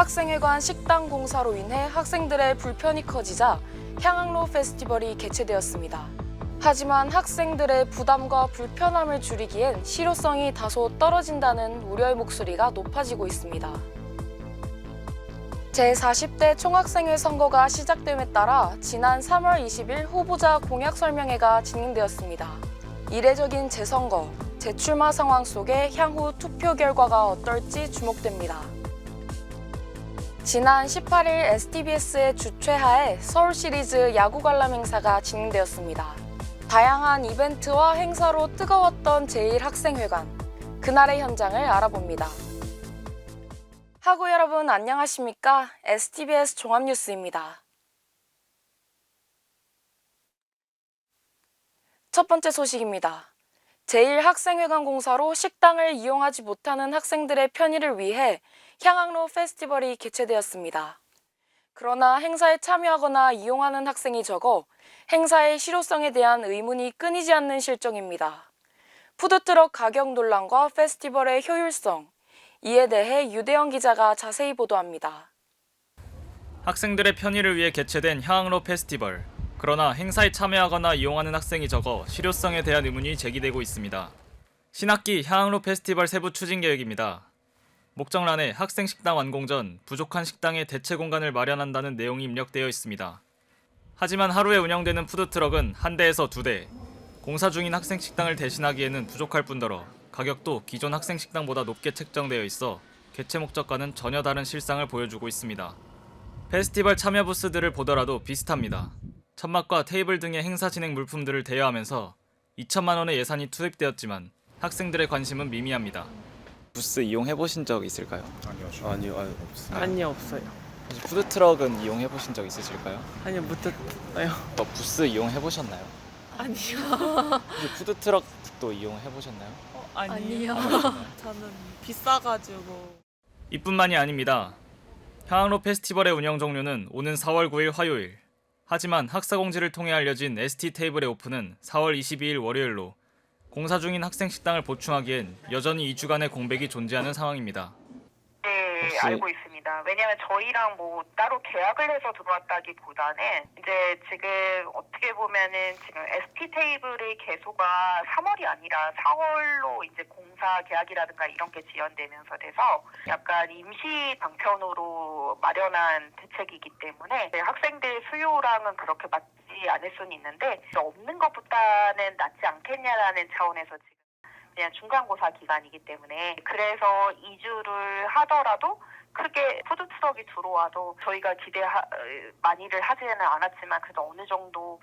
총학생회관 식당 공사로 인해 학생들의 불편이 커지자 향학로 페스티벌이 개최되었습니다. 하지만 학생들의 부담과 불편함을 줄이기엔 실효성이 다소 떨어진다는 우려의 목소리가 높아지고 있습니다. 제40대 총학생회 선거가 시작됨에 따라 지난 3월 20일 후보자 공약 설명회가 진행되었습니다. 이례적인 재선거, 재출마 상황 속에 향후 투표 결과가 어떨지 주목됩니다. 지난 18일 STBS의 주최하에 서울 시리즈 야구 관람 행사가 진행되었습니다. 다양한 이벤트와 행사로 뜨거웠던 제1학생회관, 그날의 현장을 알아봅니다. 학우 여러분 안녕하십니까? STBS 종합뉴스입니다. 첫 번째 소식입니다. 제1학생회관 공사로 식당을 이용하지 못하는 학생들의 편의를 위해 향학로 페스티벌이 개최되었습니다. 그러나 행사에 참여하거나 이용하는 학생이 적어 행사의 실효성에 대한 의문이 끊이지 않는 실정입니다. 푸드트럭 가격 논란과 페스티벌의 효율성, 이에 대해 유대영 기자가 자세히 보도합니다. 학생들의 편의를 위해 개최된 향학로 페스티벌. 그러나 행사에 참여하거나 이용하는 학생이 적어 실효성에 대한 의문이 제기되고 있습니다. 신학기 향학로 페스티벌 세부 추진 계획입니다. 목적란에 학생 식당 완공 전 부족한 식당에 대체 공간을 마련한다는 내용이 입력되어 있습니다. 하지만 하루에 운영되는 푸드트럭은 한 대에서 두 대, 공사 중인 학생 식당을 대신하기에는 부족할 뿐더러 가격도 기존 학생 식당보다 높게 책정되어 있어 개최 목적과는 전혀 다른 실상을 보여주고 있습니다. 페스티벌 참여 부스들을 보더라도 비슷합니다. 천막과 테이블 등의 행사 진행 물품들을 대여하면서 2천만 원의 예산이 투입되었지만 학생들의 관심은 미미합니다. 부스 이용해보신 적 있을까요? 아니요, 없어요. 아니요, 없어요. 혹시 푸드트럭은 이용해보신 적 있으실까요? 아니요, 못했어요. 부스 이용해보셨나요? 아니요. 혹시 푸드트럭도 이용해보셨나요? 아니요. 저는 비싸가지고. 이뿐만이 아닙니다. 향학로 페스티벌의 운영 종료는 오는 4월 9일 화요일. 하지만 학사공지를 통해 알려진 ST 테이블의 오픈은 4월 22일 월요일로 공사 중인 학생 식당을 보충하기엔 여전히 2주간의 공백이 존재하는 상황입니다. 네, 혹시... 알고 있습니다. 왜냐하면 저희랑 뭐 따로 계약을 해서 들어왔다기보다는 이제 지금 어떻게 보면은 지금 ST 테이블의 개소가 3월이 아니라 4월로 이제 공사 계약이라든가 이런 게 지연되면서 돼서 약간 임시 방편으로 마련한 대책이기 때문에 학생들 수요랑은 그렇게 맞지 않을 수는 있는데 없는 것보다는 낫지 않겠냐라는 차원에서 지금 그냥 중간고사 기간이기 때문에 그래서 2주를 하더라도 크게 푸드트럭이 들어와도 저희가 많이를 하지는 않았지만 그래도 어느 정도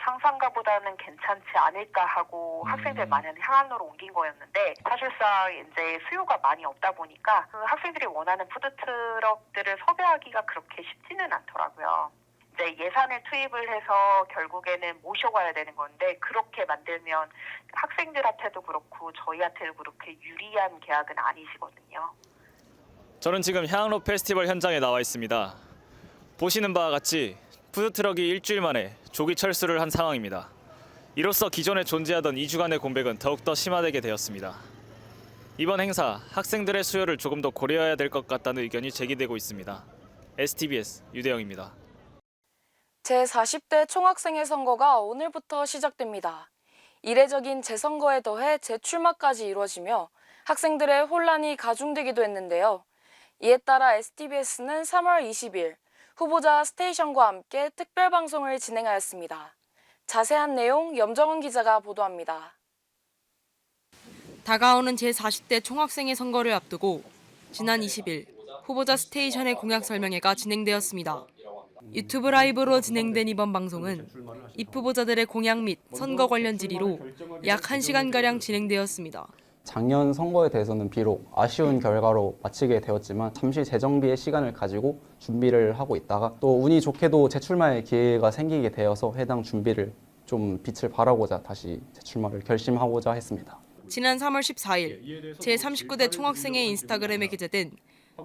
상상가보다는 괜찮지 않을까 하고 학생들 많은 향학로로 옮긴 거였는데 사실상 이제 수요가 많이 없다 보니까 그 학생들이 원하는 푸드트럭들을 섭외하기가 그렇게 쉽지는 않더라고요. 이제 예산을 투입을 해서 결국에는 모셔가야 되는 건데 그렇게 만들면 학생들한테도 그렇고 저희한테도 그렇게 유리한 계약은 아니시거든요. 저는 지금 향학로 페스티벌 현장에 나와 있습니다. 보시는 바와 같이 푸드트럭이 일주일 만에 조기 철수를 한 상황입니다. 이로써 기존에 존재하던 2주간의 공백은 더욱더 심화되게 되었습니다. 이번 행사, 학생들의 수요를 조금 더 고려해야 될 것 같다는 의견이 제기되고 있습니다. STBS 유대영입니다. 제40대 총학생회 선거가 오늘부터 시작됩니다. 이례적인 재선거에 더해 재출마까지 이루어지며 학생들의 혼란이 가중되기도 했는데요. 이에 따라 STBS는 3월 20일 후보자 스테이션과 함께 특별방송을 진행하였습니다. 자세한 내용 염정은 기자가 보도합니다. 다가오는 제40대 총학생회 선거를 앞두고 지난 20일 후보자 스테이션의 공약 설명회가 진행되었습니다. 유튜브 라이브로 진행된 이번 방송은 입 후보자들의 공약 및 선거 관련 질의로 약 1시간가량 진행되었습니다. 작년 선거에 대해서는 비록 아쉬운 결과로 마치게 되었지만 잠시 재정비의 시간을 가지고 준비를 하고 있다가 또 운이 좋게도 재출마의 기회가 생기게 되어서 해당 준비를 좀 빛을 발하고자 다시 재출마를 결심하고자 했습니다. 지난 3월 14일 제39대 총학생회 인스타그램에 게재된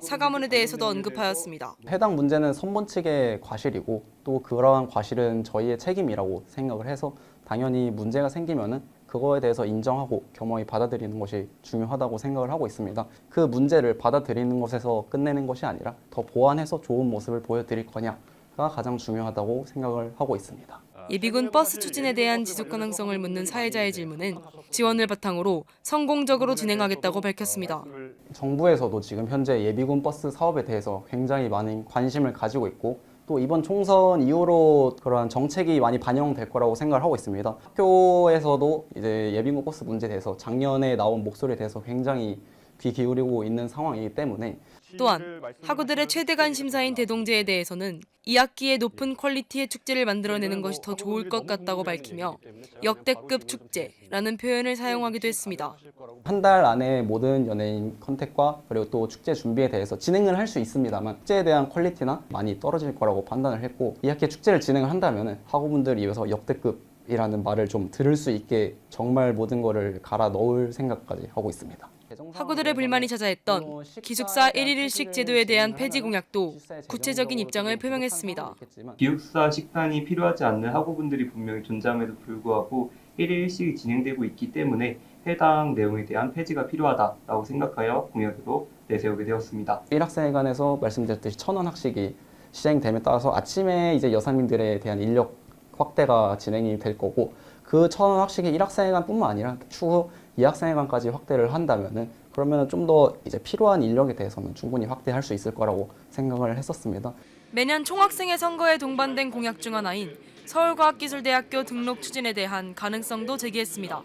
사과문에 대해서도 언급하였습니다. 해당 문제는 선본 측의 과실이고 또 그러한 과실은 저희의 책임이라고 생각을 해서 당연히 문제가 생기면은 그거에 대해서 인정하고 겸허히 받아들이는 것이 중요하다고 생각을 하고 있습니다. 그 문제를 받아들이는 것에서 끝내는 것이 아니라 더 보완해서 좋은 모습을 보여드릴 거냐가 가장 중요하다고 생각을 하고 있습니다. 예비군 버스 추진에 대한 지속 가능성을 묻는 사회자의 질문은 지원을 바탕으로 성공적으로 진행하겠다고 밝혔습니다. 정부에서도 지금 현재 예비군 버스 사업에 대해서 굉장히 많은 관심을 가지고 있고 또 이번 총선 이후로 그러한 정책이 많이 반영될 거라고 생각을 하고 있습니다. 학교에서도 이제 예비군 버스 문제에 대해서 작년에 나온 목소리에 대해서 굉장히 귀 기울이고 있는 상황이기 때문에 또한 학우들의 최대 관심사인 대동제에 대해서는 2학기에 높은 퀄리티의 축제를 만들어내는 것이 더 좋을 것 같다고 밝히며 역대급 축제라는 표현을 사용하기도 했습니다. 한 달 안에 모든 연예인 컨택과 그리고 또 축제 준비에 대해서 진행을 할 수 있습니다만 축제에 대한 퀄리티나 많이 떨어질 거라고 판단을 했고 2학기 축제를 진행을 한다면 학우분들 입에서 역대급이라는 말을 좀 들을 수 있게 정말 모든 거를 갈아 넣을 생각까지 하고 있습니다. 학우들의 불만이 자자했던 기숙사 1일 1식 제도에 대한 폐지 공약도 구체적인 입장을 표명했습니다. 기숙사 식단이 필요하지 않는 학우분들이 분명히 존재함에도 불구하고 1일 1식이 진행되고 있기 때문에 해당 내용에 대한 폐지가 필요하다라고 생각하여 공약으로 내세우게 되었습니다. 1학생회관에서 말씀드렸듯이 1,000원 학식이 시행됨에 따라서 아침에 이제 여사님들에 대한 인력 확대가 진행이 될 거고 그 1,000원 학식이 1학생회관뿐만 아니라 추후 2학생회관까지 확대를 한다면은 그러면은 좀 더 이제 필요한 인력에 대해서는 충분히 확대할 수 있을 거라고 생각을 했었습니다. 매년 총학생회 선거에 동반된 공약 중 하나인 서울과학기술대학교 등록 추진에 대한 가능성도 제기했습니다.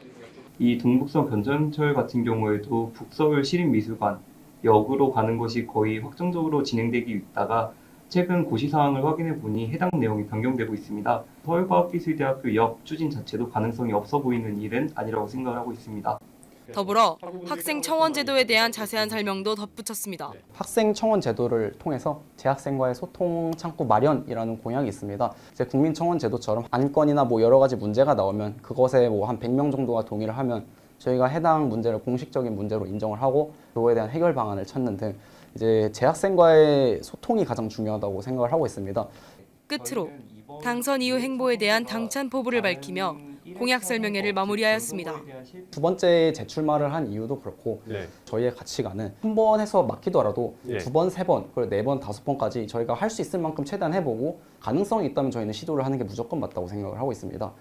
이 동북선 변전철 같은 경우에도 북서울 시립미술관 역으로 가는 것이 거의 확정적으로 진행되기 있다가 최근 고시사항을 확인해 보니 해당 내용이 변경되고 있습니다. 서울과학기술대학교 역 추진 자체도 가능성이 없어 보이는 일은 아니라고 생각을 하고 있습니다. 더불어 학생 청원 제도에 대한 자세한 설명도 덧붙였습니다. 학생 청원 제도를 통해서 재학생과의 소통 창구 마련이라는 공약이 있습니다. 이제 국민 청원 제도처럼 안건이나 뭐 여러 가지 문제가 나오면 그것에 뭐 한 100명 정도가 동의를 하면 저희가 해당 문제를 공식적인 문제로 인정을 하고 그거에 대한 해결 방안을 찾는 등 이제 재학생과의 소통이 가장 중요하다고 생각을 하고 있습니다. 끝으로 당선 이후 행보에 대한 당찬 포부를 밝히며 공약 설명회를 마무리하였습니다. 두 번째 재출마를 한 이유도 그렇고 저희의 가치관은 한 번 해서 막히더라도 두 번, 세 번, 그리고 네 번, 다섯 번까지 저희가 할 수 있을 만큼 최대한 해보고 가능성이 있다면 저희는 시도를 하는 게 무조건 맞다고 생각을 하고 있습니다.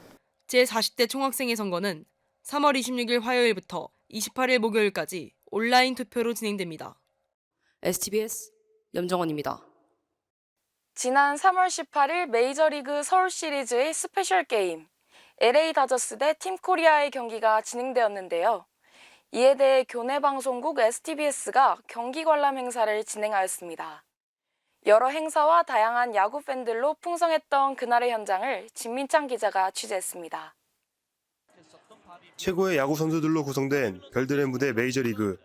제40대 총학생회 선거는 3월 26일 화요일부터 28일 목요일까지 온라인 투표로 진행됩니다. STBS 염정원입니다. 지난 3월 18일 메이저리그 서울 시리즈의 스페셜 게임 LA 다저스 대 팀 코리아의 경기가 진행되었는데요. 이에 대해 교내 방송국 STBS가 경기 관람 행사를 진행하였습니다. 여러 행사와 다양한 야구 팬들로 풍성했던 그날의 현장을 진민창 기자가 취재했습니다. 최고의 야구 선수들로 구성된 별들의 무대 메이저리그.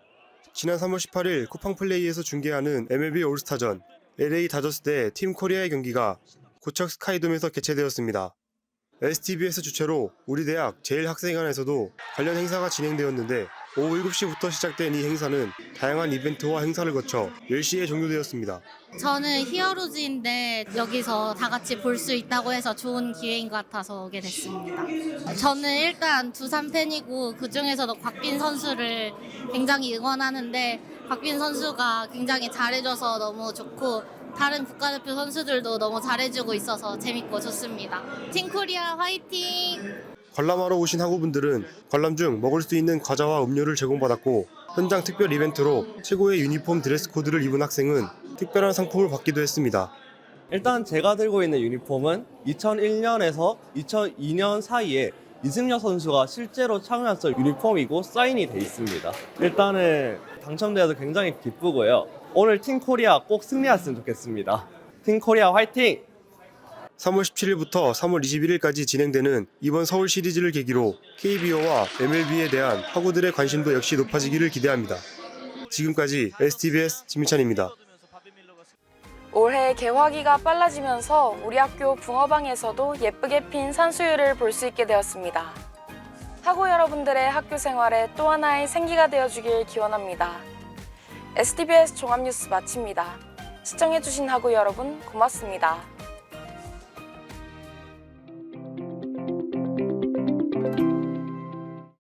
지난 3월 18일 쿠팡 플레이에서 중계하는 MLB 올스타전 LA 다저스 대 팀 코리아의 경기가 고척 스카이돔에서 개최되었습니다. STBS 주최로 우리 대학 제1학생회관에서도 관련 행사가 진행되었는데 오후 7시부터 시작된 이 행사는 다양한 이벤트와 행사를 거쳐 10시에 종료되었습니다. 저는 히어로즈인데 여기서 다 같이 볼 수 있다고 해서 좋은 기회인 것 같아서 오게 됐습니다. 저는 일단 두산 팬이고 그중에서도 곽빈 선수를 굉장히 응원하는데 곽빈 선수가 굉장히 잘해줘서 너무 좋고 다른 국가대표 선수들도 너무 잘해주고 있어서 재밌고 좋습니다. 팀 코리아 화이팅! 관람하러 오신 학우분들은 관람 중 먹을 수 있는 과자와 음료를 제공받았고 현장 특별 이벤트로 최고의 유니폼 드레스 코드를 입은 학생은 특별한 상품을 받기도 했습니다. 일단 제가 들고 있는 유니폼은 2001년에서 2002년 사이에 이승엽 선수가 실제로 착용했던 유니폼이고 사인이 돼 있습니다. 일단은 당첨되어서 굉장히 기쁘고요. 오늘 팀 코리아 꼭 승리했으면 좋겠습니다. 팀 코리아 화이팅! 3월 17일부터 3월 21일까지 진행되는 이번 서울 시리즈를 계기로 KBO와 MLB에 대한 학우들의 관심도 역시 높아지기를 기대합니다. 지금까지 STBS 진민찬입니다. 올해 개화기가 빨라지면서 우리 학교 붕어방에서도 예쁘게 핀 산수유를 볼 수 있게 되었습니다. 학우 여러분들의 학교 생활에 또 하나의 생기가 되어주길 기원합니다. STBS 종합뉴스 마칩니다. 시청해주신 하구 여러분 고맙습니다.